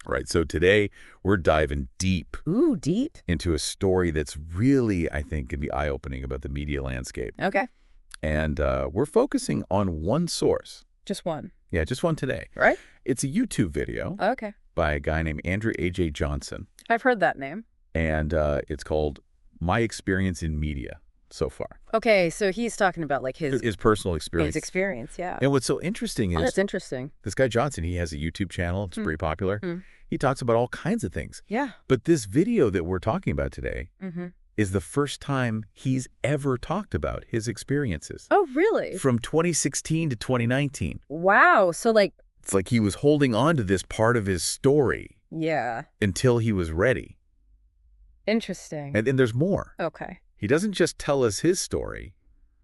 Right. So today we're diving deep Ooh, deep. into a story that's really, I think, can be eye-opening about the media landscape. Okay. And we're focusing on one source. Just one. Yeah, just one today. Right? It's a YouTube video Okay. by a guy named Andrew A.J. Johnson. I've heard that name. And it's called My Experience in Media so far. Okay, so he's talking about like his personal experience. His experience, yeah. And what's so interesting is that's interesting. this guy Johnson, he has a YouTube channel. It's pretty popular. He talks about all kinds of things. Yeah. But this video that we're talking about today is the first time he's ever talked about his experiences. Oh, really? From 2016 to 2019. Wow. So like... It's like he was holding on to this part of his story. Yeah. Until he was ready. Interesting. And then there's more. Okay. He doesn't just tell us his story.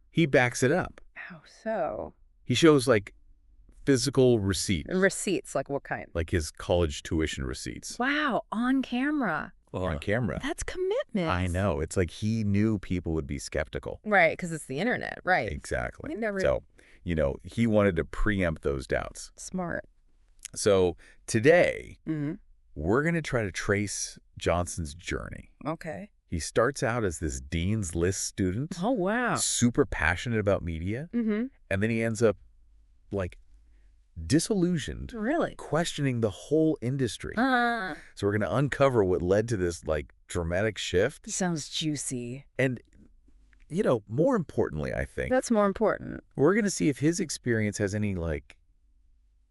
He backs it up. How so? He shows like physical receipts. Receipts, like what kind? Like his college tuition receipts. Wow, on camera. Well, on camera. That's commitment. I know. It's like he knew people would be skeptical. Right, because it's the internet, right. Exactly. Never... So, you know, he wanted to preempt those doubts. Smart. So today, we're going to try to trace Johnson's journey. Okay. He starts out as this Dean's List student. Oh, wow. Super passionate about media. And then he ends up, like, disillusioned. Really? Questioning the whole industry. So we're going to uncover what led to this, like, dramatic shift. Sounds juicy. And, you know, more importantly, I think. That's more important. We're going to see if his experience has any, like,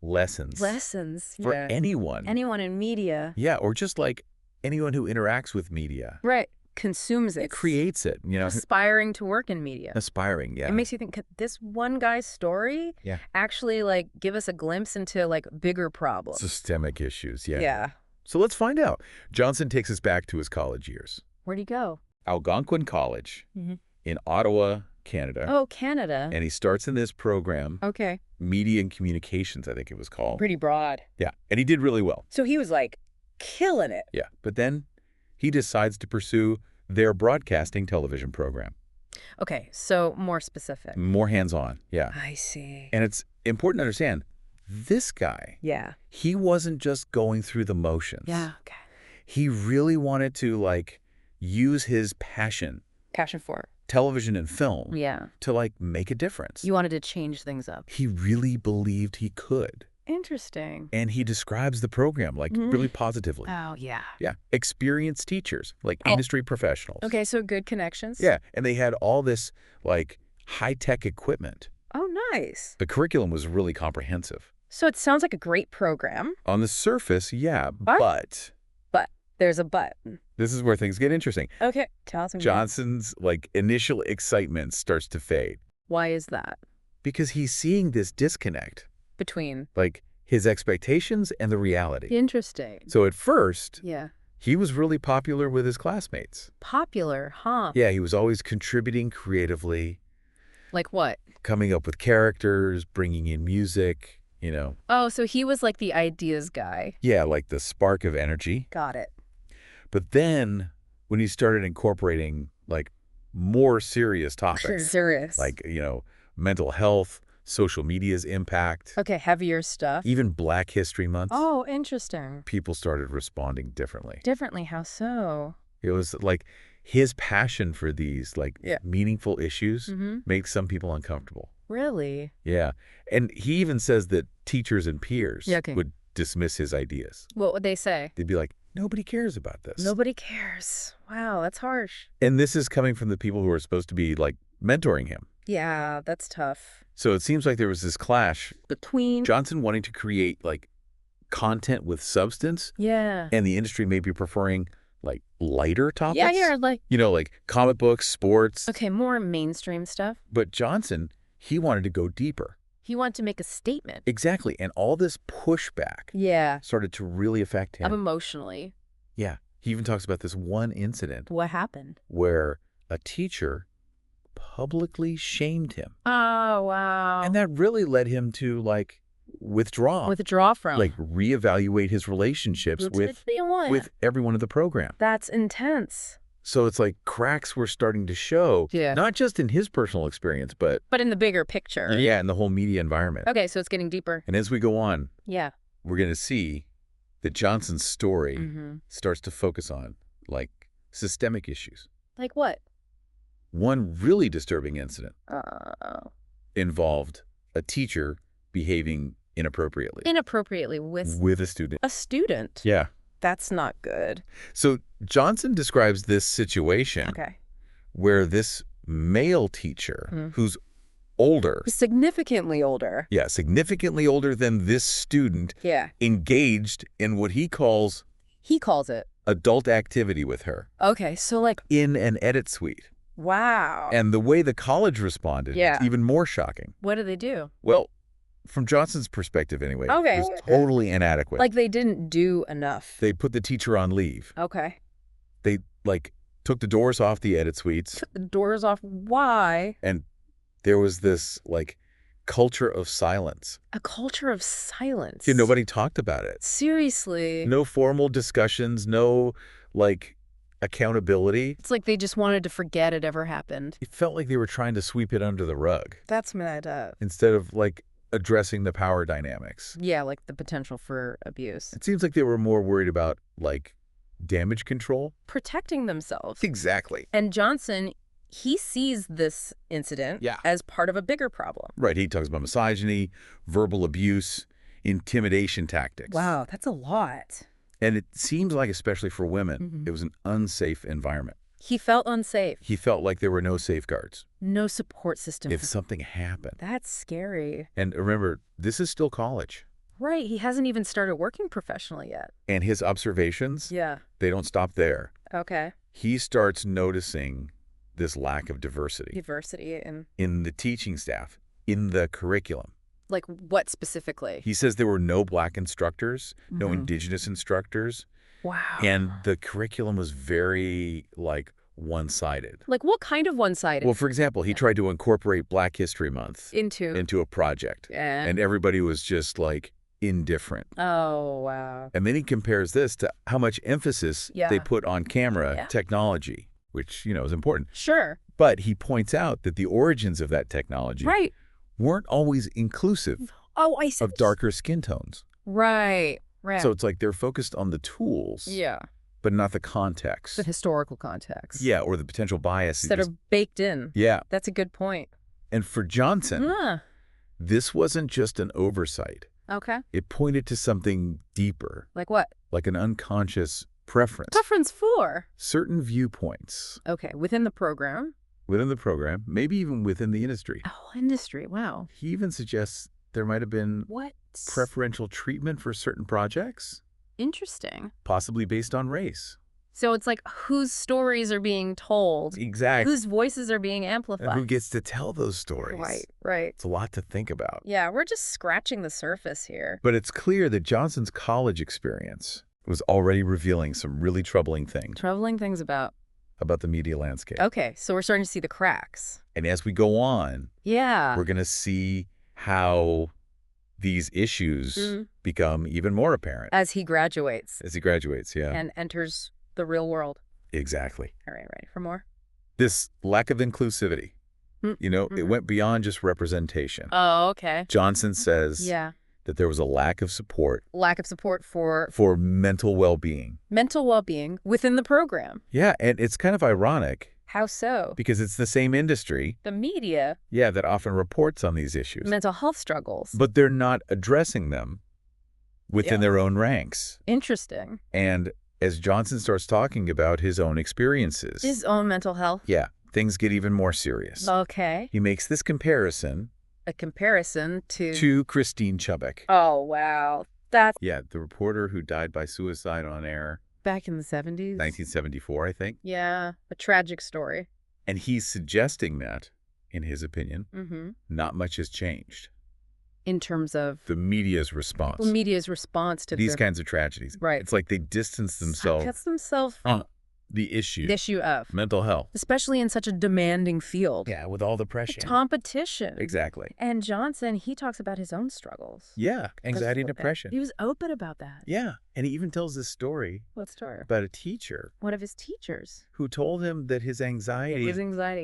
lessons. Lessons. For anyone. Anyone in media. Yeah, or just, like, anyone who interacts with media. Right. Consumes it. Creates it, you know. Aspiring to work in media. Aspiring, yeah. It makes you think, could this one guy's story actually like give us a glimpse into like bigger problems? Systemic issues, yeah. Yeah. So let's find out. Johnson takes us back to his college years. Where'd he go? Algonquin College in Ottawa, Canada. Oh, Canada. And he starts in this program. Okay. Media and Communications, I think it was called. Pretty broad. Yeah, and he did really well. So he was like killing it. Yeah, but then he decides to pursue their broadcasting television program. Okay, so more specific. More hands-on, yeah. I see. And it's important to understand, this guy, he wasn't just going through the motions. Yeah, okay. He really wanted to, like, use his passion. Passion for? Television and film. Yeah. To, like, make a difference. You wanted to change things up. He really believed he could. Interesting. And he describes the program, like, really positively. Oh, yeah. Yeah. Experienced teachers, like industry professionals. Okay, so good connections. Yeah. And they had all this, like, high-tech equipment. Oh, nice. The curriculum was really comprehensive. So it sounds like a great program. On the surface, yeah, but... But. There's a but. This is where things get interesting. Okay. Tell us. Johnson's, like, initial excitement starts to fade. Why is that? Because he's seeing this disconnect. Between? Like, his expectations and the reality. Interesting. So at first, yeah, he was really popular with his classmates. Popular, huh? Yeah, he was always contributing creatively. Like what? Coming up with characters, bringing in music, you know. Oh, so he was like the ideas guy. Yeah, like the spark of energy. Got it. But then when he started incorporating, like, more serious topics. Serious. Like, you know, mental health, social media's impact. Okay, heavier stuff. Even Black History Month. Oh, interesting. People started responding differently. Differently? How so? It was like his passion for these, like, meaningful issues made some people uncomfortable. Really? Yeah. And he even says that teachers and peers would dismiss his ideas. What would they say? They'd be like, nobody cares about this. Nobody cares. Wow, that's harsh. And this is coming from the people who are supposed to be, like, mentoring him. Yeah, that's tough. So it seems like there was this clash between Johnson wanting to create, like, content with substance. Yeah. And the industry maybe preferring, like, lighter topics. Yeah, like... You know, like comic books, sports. Okay, more mainstream stuff. But Johnson, he wanted to go deeper. He wanted to make a statement. Exactly. And all this pushback started to really affect him. Emotionally. Yeah. He even talks about this one incident. What happened? Where a teacher publicly shamed him. Oh, wow. And that really led him to, like, withdraw. Withdraw from. Like, reevaluate his relationships with everyone in the program. That's intense. So it's like cracks were starting to show, not just in his personal experience, but in the bigger picture. Yeah, in the whole media environment. Okay, so it's getting deeper. And as we go on, we're going to see that Johnson's story starts to focus on, like systemic issues. Like what? One really disturbing incident Oh. involved a teacher behaving inappropriately. Inappropriately With a student. a student? Yeah. That's not good. So Johnson describes this situation where this male teacher who's older. Significantly older. Yeah, significantly older than this student. Yeah. Engaged in what he calls. He calls it. Adult activity with her. Okay, so like. In an edit suite. Wow. And the way the college responded is even more shocking. What did they do? Well, from Johnson's perspective anyway, it was totally inadequate. Like they didn't do enough. They put the teacher on leave. Okay. They, took the doors off the edit suites. Took the doors off? Why? And there was this, culture of silence. A culture of silence? Yeah, nobody talked about it. Seriously? No formal discussions, no, accountability. It's like they just wanted to forget it ever happened. It felt like they were trying to sweep it under the rug. That's messed up. Instead of, addressing the power dynamics. Yeah, like the potential for abuse. It seems like they were more worried about, damage control. Protecting themselves. Exactly. And Johnson, he sees this incident as part of a bigger problem. Right. He talks about misogyny, verbal abuse, intimidation tactics. Wow, that's a lot. And it seems like, especially for women, it was an unsafe environment. He felt unsafe. He felt like there were no safeguards. No support system. If something happened. That's scary. And remember, this is still college. Right. He hasn't even started working professionally yet. And his observations, they don't stop there. Okay. He starts noticing this lack of diversity. Diversity in the teaching staff, in the curriculum. Like what specifically? He says there were no black instructors, no indigenous instructors. Wow. And the curriculum was very, one-sided. Like what kind of one-sided? Well, for example, he tried to incorporate Black History Month into a project. And everybody was just, indifferent. Oh, wow. And then he compares this to how much emphasis they put on camera technology, which, is important. Sure. But he points out that the origins of that technology weren't always inclusive of darker skin tones. Right. Right. So it's like they're focused on the tools, but not the context. The historical context. Yeah, or the potential biases. That are baked in. Yeah. That's a good point. And for Johnson, this wasn't just an oversight. Okay. It pointed to something deeper. Like what? Like an unconscious preference. Preference for? Certain viewpoints. Okay, within the program. Within the program, maybe even within the industry. Oh, industry, wow. He even suggests there might have been preferential treatment for certain projects. Interesting. Possibly based on race. So it's like whose stories are being told. Exactly. Whose voices are being amplified. And who gets to tell those stories. Right, right. It's a lot to think about. Yeah, we're just scratching the surface here. But it's clear that Johnson's college experience was already revealing some really troubling things. Troubling things about the media landscape. Okay, so we're starting to see the cracks. And as we go on, we're going to see how these issues become even more apparent. As he graduates. As he graduates, yeah. And enters the real world. Exactly. All right, ready for more? This lack of inclusivity, it went beyond just representation. Oh, okay. Johnson says that there was a lack of support. Lack of support for mental well-being. Mental well-being within the program. Yeah, and it's kind of ironic. How so? Because it's the same industry. The media. Yeah, that often reports on these issues. Mental health struggles. But they're not addressing them within their own ranks. Interesting. And as Johnson starts talking about his own experiences. His own mental health. Yeah, things get even more serious. Okay. He makes this comparison. A comparison to? To Christine Chubbuck. Oh, wow. Yeah, the reporter who died by suicide on air. Back in the 70s? 1974, I think. Yeah, a tragic story. And he's suggesting that, in his opinion, not much has changed. In terms of? The media's response. The media's response to these kinds of tragedies. Right. It's like they distance themselves. From the issue. The issue of. Mental health. Especially in such a demanding field. Yeah, with all the pressure. The competition. Exactly. And Johnson, he talks about his own struggles. Yeah, anxiety and depression. He was open about that. Yeah, and he even tells this story. What story? About a teacher. One of his teachers. Who told him that his anxiety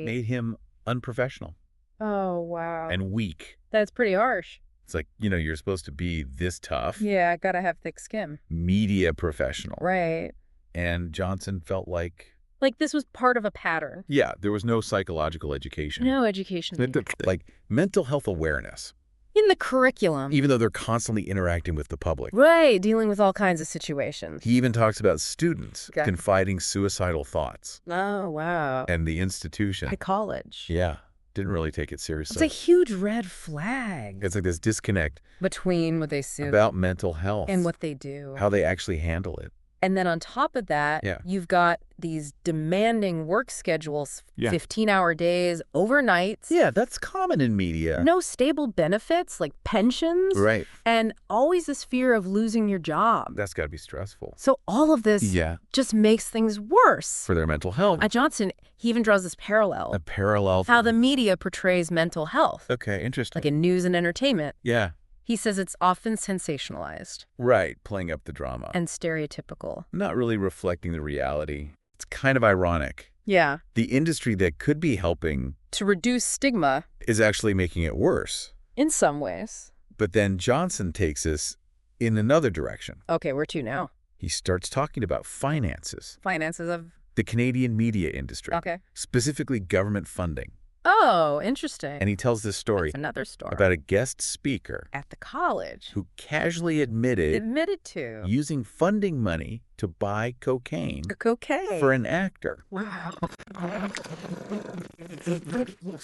made him unprofessional. Oh, wow. And weak. That's pretty harsh. It's like, you're supposed to be this tough. Yeah, gotta have thick skin. Media professional. Right. And Johnson felt like... Like this was part of a pattern. Yeah, there was no psychological education. No education. Like mental health awareness. In the curriculum. Even though they're constantly interacting with the public. Right, dealing with all kinds of situations. He even talks about students confiding suicidal thoughts. Oh, wow. And the institution. At college. Yeah, didn't really take it seriously. It's a huge red flag. It's like this disconnect between what they say about mental health. And what they do. How they actually handle it. And then on top of that, you've got these demanding work schedules, 15-hour days, overnights. Yeah, that's common in media. No stable benefits like pensions. Right. And always this fear of losing your job. That's got to be stressful. So all of this just makes things worse. For their mental health. Johnson, he even draws this parallel. A parallel. How the media portrays mental health. Okay, interesting. Like in news and entertainment. Yeah. He says it's often sensationalized. Right, playing up the drama. And stereotypical. Not really reflecting the reality. It's kind of ironic. Yeah. The industry that could be helping to reduce stigma is actually making it worse. In some ways. But then Johnson takes us in another direction. Okay, where to now? He starts talking about finances. Finances of? The Canadian media industry. Okay. Specifically government funding. Oh, interesting. And he tells this story. That's another story. About a guest speaker. At the college. Who casually admitted to. Using funding money to buy cocaine. Cocaine. For an actor. Wow.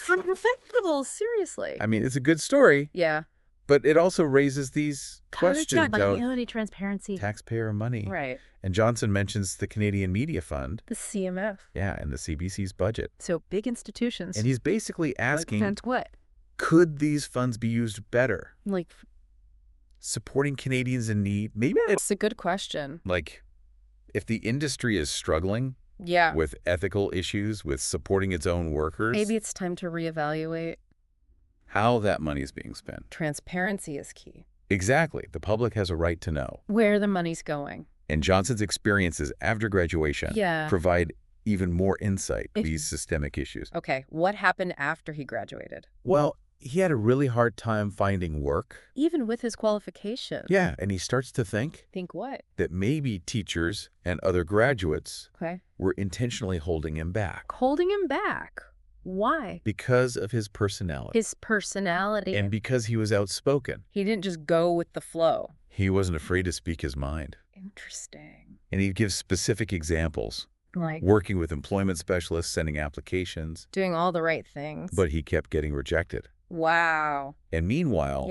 Unrespectable, seriously. I mean, it's a good story. Yeah. But it also raises these questions about accountability, transparency. Taxpayer money. Right. And Johnson mentions the Canadian Media Fund. The CMF. Yeah, and the CBC's budget. So big institutions. And he's basically asking, what? Could these funds be used better? Like supporting Canadians in need? Maybe it's a good question. Like, if the industry is struggling with ethical issues, with supporting its own workers. Maybe it's time to reevaluate how that money is being spent. Transparency is key. Exactly. The public has a right to know where the money's going. And Johnson's experiences after graduation provide even more insight to these systemic issues. Okay, what happened after he graduated? Well, he had a really hard time finding work. Even with his qualifications. Yeah, and he starts to think. Think what? That maybe teachers and other graduates were intentionally holding him back. Holding him back? Why? Because of his personality. His personality. And because he was outspoken. He didn't just go with the flow. He wasn't afraid to speak his mind. Interesting. And he gives specific examples. Like working with employment specialists, sending applications. Doing all the right things. But he kept getting rejected. Wow. And meanwhile,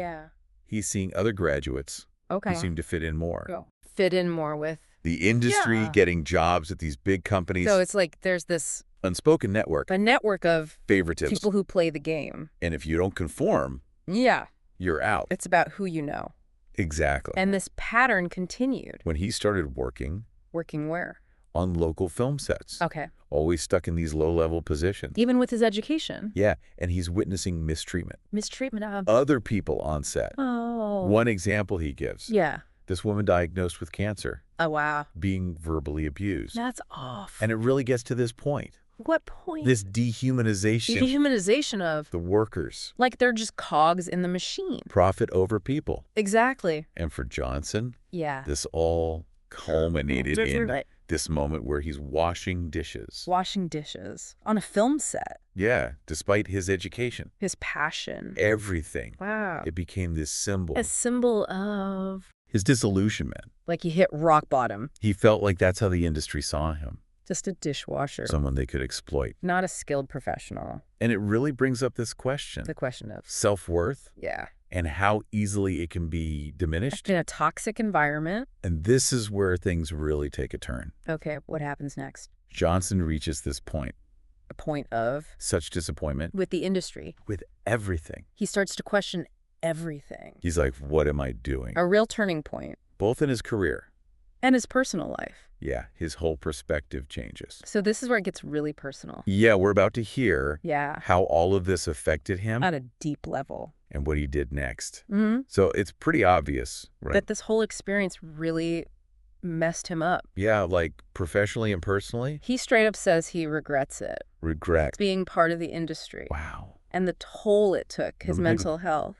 he's seeing other graduates who seem to fit in more. Fit in more with the industry, getting jobs at these big companies. So it's like there's this unspoken network. A network of favoritism. People who play the game. And if you don't conform, you're out. It's about who you know. Exactly. And this pattern continued. When he started working. Working where? On local film sets. Okay. Always stuck in these low-level positions. Even with his education. Yeah, and he's witnessing mistreatment. Mistreatment of? Other people on set. Oh. One example he gives. Yeah. This woman diagnosed with cancer. Oh, wow. Being verbally abused. That's awful. And it really gets to this point. What point? This dehumanization. Dehumanization of the workers. Like they're just cogs in the machine. Profit over people. Exactly. And for Johnson, this all culminated in this moment where he's washing dishes. Washing dishes on a film set. Yeah, despite his education. His passion. Everything. Wow. It became this symbol. A symbol of his disillusionment. Like he hit rock bottom. He felt like that's how the industry saw him. Just a dishwasher. Someone they could exploit. Not a skilled professional. And it really brings up this question. The question of self-worth. Yeah. And how easily it can be diminished. In a toxic environment. And this is where things really take a turn. Okay, what happens next? Johnson reaches this point. A point of? Such disappointment. With the industry. With everything. He starts to question everything. He's like, what am I doing? A real turning point. Both in his career. And his personal life. Yeah, his whole perspective changes. So this is where it gets really personal. Yeah, we're about to hear how all of this affected him. On a deep level. And what he did next. Mm-hmm. So it's pretty obvious, right? That this whole experience really messed him up. Yeah, like professionally and personally. He straight up says he regrets it. Regrets. Being part of the industry. Wow. And the toll it took, his mental health.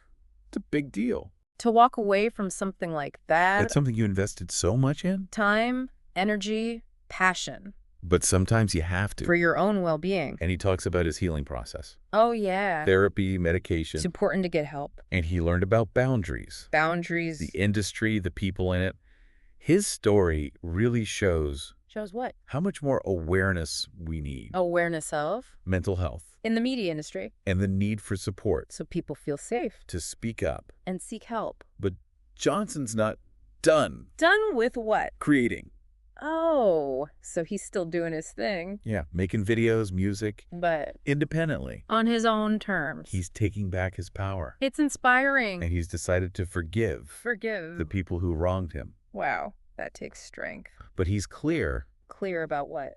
It's a big deal. To walk away from something like that. That's something you invested so much in. Time, energy, passion. But sometimes you have to. For your own well-being. And he talks about his healing process. Oh, yeah. Therapy, medication. It's important to get help. And he learned about boundaries. Boundaries. The industry, the people in it. His story really shows... Shows what? How much more awareness we need. Awareness of? Mental health. In the media industry. And the need for support. So people feel safe. To speak up. And seek help. But Johnson's not done. Done with what? Creating. Oh, so he's still doing his thing. Yeah, making videos, music. But independently. On his own terms. He's taking back his power. It's inspiring. And he's decided to forgive. Forgive. The people who wronged him. Wow, that takes strength. But he's clear. Clear about what?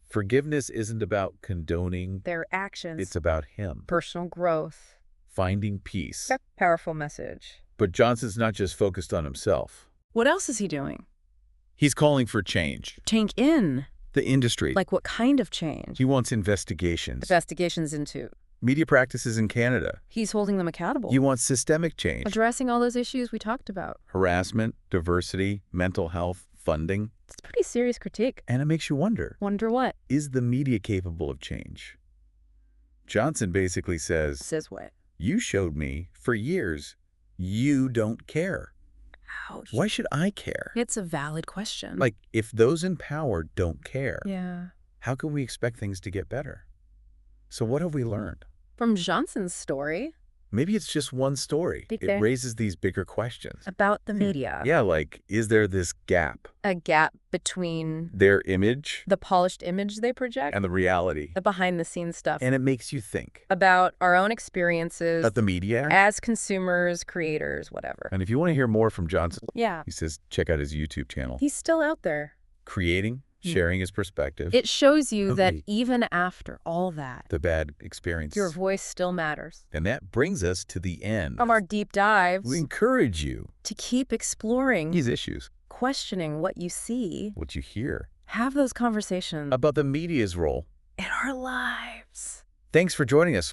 Forgiveness isn't about condoning their actions. It's about him. Personal growth. Finding peace. Powerful message. But Johnson's not just focused on himself. What else is he doing? He's calling for change. Change in? The industry. Like what kind of change? He wants investigations. Investigations into? Media practices in Canada. He's holding them accountable. He wants systemic change. Addressing all those issues we talked about. Harassment, diversity, mental health, funding. It's a pretty serious critique. And it makes you wonder. Wonder what? Is the media capable of change? Johnson basically says... Says what? You showed me, for years, you don't care. Ouch. Why should I care? It's a valid question. Like, if those in power don't care, yeah, how can we expect things to get better? So what have we learned? From Johnson's story. Maybe it's just one story. It raises these bigger questions. About the media. Yeah, like, is there this gap? A gap between... their image? The polished image they project? And the reality. The behind-the-scenes stuff. And it makes you think. About our own experiences. At the media? As consumers, creators, whatever. And if you want to hear more from Johnson, yeah, he says check out his YouTube channel. He's still out there. Creating, sharing his perspective. It shows you that even after all that, the bad experience, your voice still matters. And that brings us to the end. From our deep dives, we encourage you to keep exploring these issues, questioning what you see, what you hear, have those conversations about the media's role in our lives. Thanks for joining us.